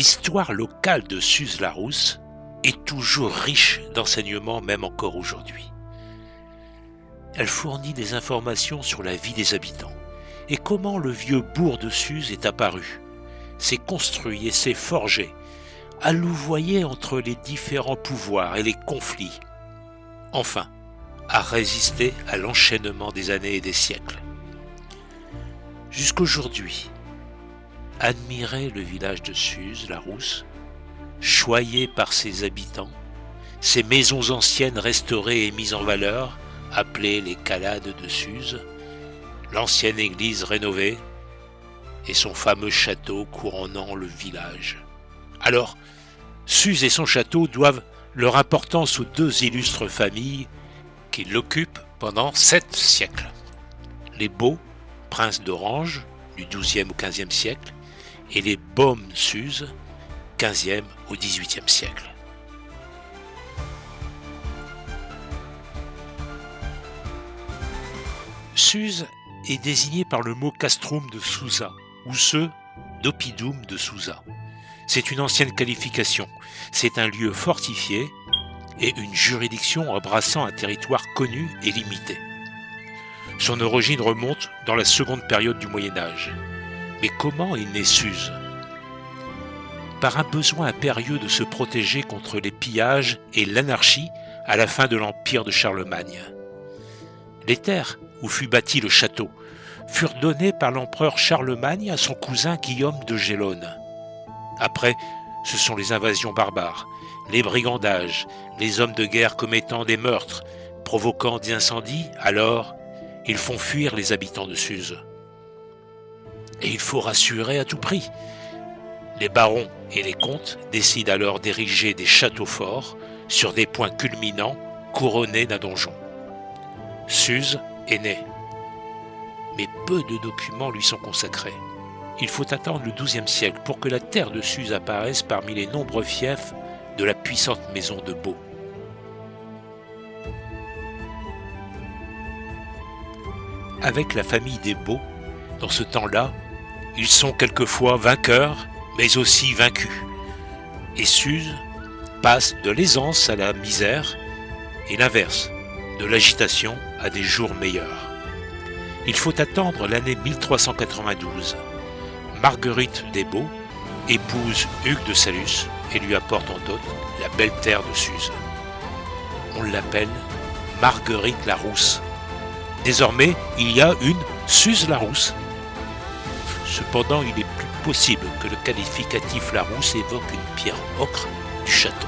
l'histoire locale de Suze-la-Rousse est toujours riche d'enseignements même encore aujourd'hui. Elle fournit des informations sur la vie des habitants et comment le vieux bourg de Suze est apparu, s'est construit et s'est forgé, à louvoyer entre les différents pouvoirs et les conflits. Enfin, à résister à l'enchaînement des années et des siècles. Jusqu'aujourd'hui, admirez le village de Suze-la-Rousse, choyé par ses habitants, ses maisons anciennes restaurées et mises en valeur, appelées les Calades de Suze, l'ancienne église rénovée et son fameux château couronnant le village. Alors, Suze et son château doivent leur importance aux deux illustres familles qui l'occupent pendant 7 siècles. Les Baux, princes d'Orange, du XIIe au XVe siècle, et les Beaumes-Suze, XVe au XVIIIe siècle. Suze est désigné par le mot castrum de Susa, ou ceux d'oppidum de Susa. C'est une ancienne qualification, c'est un lieu fortifié et une juridiction embrassant un territoire connu et limité. Son origine remonte dans la seconde période du Moyen-Âge. Mais comment est né Suze ? Par un besoin impérieux de se protéger contre les pillages et l'anarchie à la fin de l'empire de Charlemagne. Les terres où fut bâti le château furent données par l'empereur Charlemagne à son cousin Guillaume de Gélone. Après, ce sont les invasions barbares, les brigandages, les hommes de guerre commettant des meurtres, provoquant des incendies, alors ils font fuir les habitants de Suze. Et il faut rassurer à tout prix. Les barons et les comtes décident alors d'ériger des châteaux forts sur des points culminants couronnés d'un donjon. Suze est né. Mais peu de documents lui sont consacrés. Il faut attendre le XIIe siècle pour que la terre de Suze apparaisse parmi les nombreux fiefs de la puissante maison de Baux. Avec la famille des Baux, dans ce temps-là, ils sont quelquefois vainqueurs, mais aussi vaincus. Et Suze passe de l'aisance à la misère, et l'inverse, de l'agitation à des jours meilleurs. Il faut attendre l'année 1392. Marguerite des Baux épouse Hugues de Salus et lui apporte en dot la belle terre de Suze. On l'appelle Marguerite la Rousse. Désormais, il y a une Suze-la-Rousse. Cependant, il est plus possible que le qualificatif la Rousse évoque une pierre ocre du château.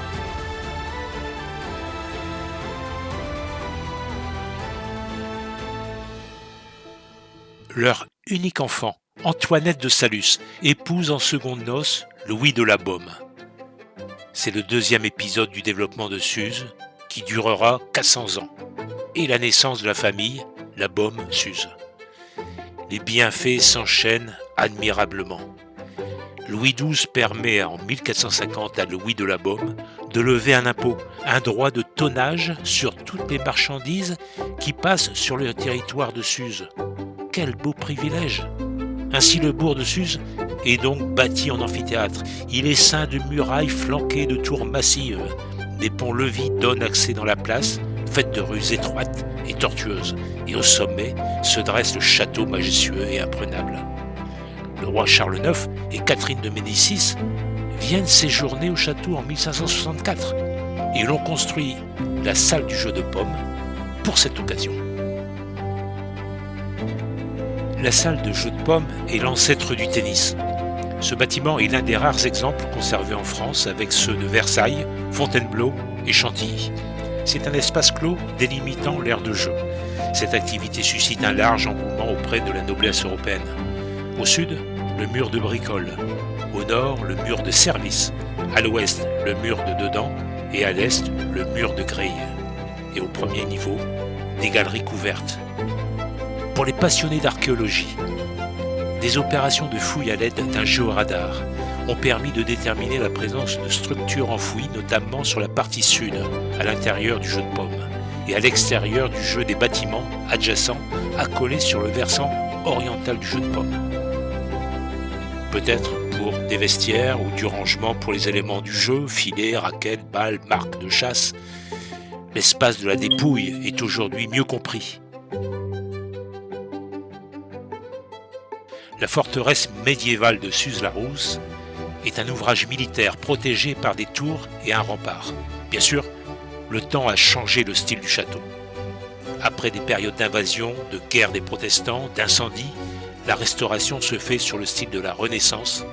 Leur unique enfant, Antoinette de Salus, épouse en secondes noces Louis de la Beaume. C'est le deuxième épisode du développement de Suze, qui durera 400 ans, et la naissance de la famille, la Beaume-Suze. Les bienfaits s'enchaînent admirablement. Louis XII permet en 1450 à Louis de la Beaume de lever un impôt, un droit de tonnage sur toutes les marchandises qui passent sur le territoire de Suze. Quel beau privilège! Ainsi le bourg de Suze est donc bâti en amphithéâtre. Il est ceint de murailles flanquées de tours massives. Des ponts-levis donnent accès dans la place, faite de rues étroites et tortueuses. Et au sommet se dresse le château majestueux et imprenable. Le roi Charles IX et Catherine de Médicis viennent séjourner au château en 1564 et l'ont construit la salle du jeu de paume pour cette occasion. La salle de jeu de paume est l'ancêtre du tennis. Ce bâtiment est l'un des rares exemples conservés en France avec ceux de Versailles, Fontainebleau et Chantilly. C'est un espace clos délimitant l'aire de jeu. Cette activité suscite un large engouement auprès de la noblesse européenne. Au sud, le mur de bricole. Au nord, le mur de service. À l'ouest, le mur de dedans. Et à l'est, le mur de grille. Et au premier niveau, des galeries couvertes. Pour les passionnés d'archéologie, des opérations de fouilles à l'aide d'un géoradar ont permis de déterminer la présence de structures enfouies, notamment sur la partie sud, à l'intérieur du jeu de paume, et à l'extérieur du jeu des bâtiments adjacents, accolés sur le versant oriental du jeu de paume. Peut-être pour des vestiaires ou du rangement pour les éléments du jeu, filets, raquettes, balles, marques de chasse. L'espace de la dépouille est aujourd'hui mieux compris. La forteresse médiévale de Suze-la-Rousse est un ouvrage militaire protégé par des tours et un rempart. Bien sûr, le temps a changé le style du château. Après des périodes d'invasion, de guerre des protestants, d'incendies, la restauration se fait sur le style de la Renaissance.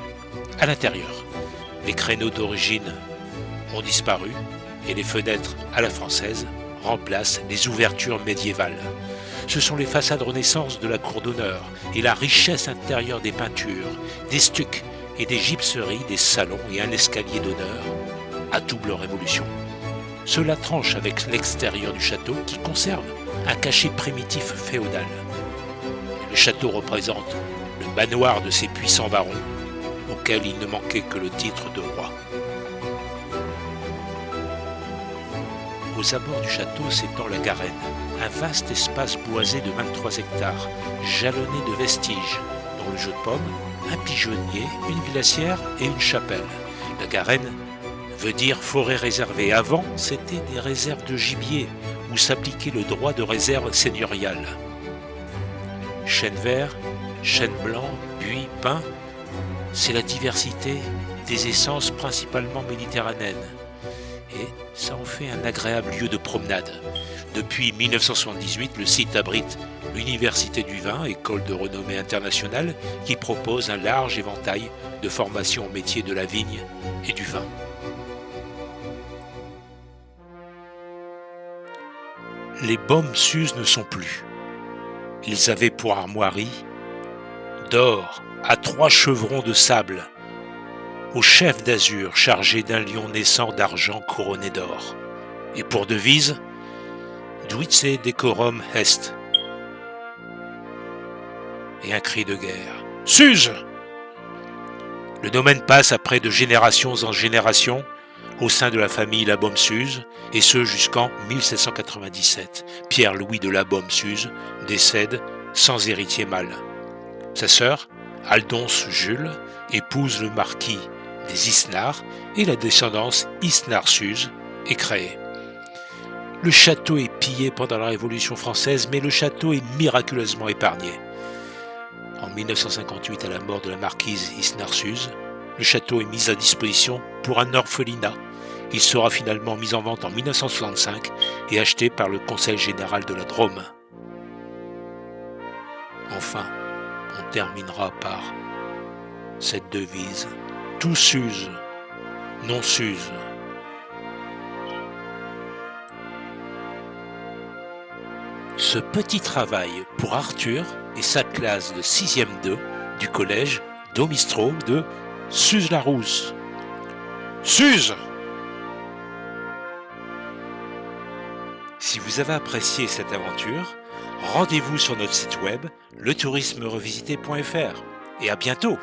À l'intérieur, les créneaux d'origine ont disparu et les fenêtres à la française remplacent les ouvertures médiévales. Ce sont les façades Renaissance de la cour d'honneur et la richesse intérieure des peintures, des stucs et des gypseries des salons et un escalier d'honneur à double révolution. Cela tranche avec l'extérieur du château qui conserve un cachet primitif féodal. Le château représente le manoir de ces puissants barons auxquels il ne manquait que le titre de roi. Aux abords du château s'étend la Garenne, un vaste espace boisé de 23 hectares, jalonné de vestiges, dont le jeu de pommes, un pigeonnier, une glacière et une chapelle. La Garenne veut dire forêt réservée. Avant, c'était des réserves de gibier, où s'appliquait le droit de réserve seigneurial. Chêne vert, chêne blanc, buis, pin, c'est la diversité des essences principalement méditerranéennes. Et ça en fait un agréable lieu de promenade. Depuis 1978, le site abrite l'Université du vin, école de renommée internationale, qui propose un large éventail de formations au métier de la vigne et du vin. Les baumes Suze ne sont plus. Ils avaient pour armoirie d'or à 3 chevrons de sable, au chef d'azur chargé d'un lion naissant d'argent couronné d'or, et pour devise Duice decorum est, et un cri de guerre. Suze! Le domaine passe après de générations en générations au sein de la famille La Baume-Suze, et ce jusqu'en 1797. Pierre-Louis de La Baume-Suze décède sans héritier mâle. Sa sœur, Aldonce Jules, épouse le marquis des Isnard, et la descendance Isnard-Suze est créée. Le château est pillé pendant la Révolution française, mais le château est miraculeusement épargné. En 1958, à la mort de la marquise Isnard-Suze, le château est mis à disposition pour un orphelinat. Il sera finalement mis en vente en 1965 et acheté par le Conseil général de la Drôme. Enfin, on terminera par cette devise: tout s'use, non s'use. Ce petit travail pour Arthur et sa classe de 6e 2 du collège Domistro de Suze-la-Rousse. Suze! Si vous avez apprécié cette aventure, rendez-vous sur notre site web letourismerevisité.fr et à bientôt!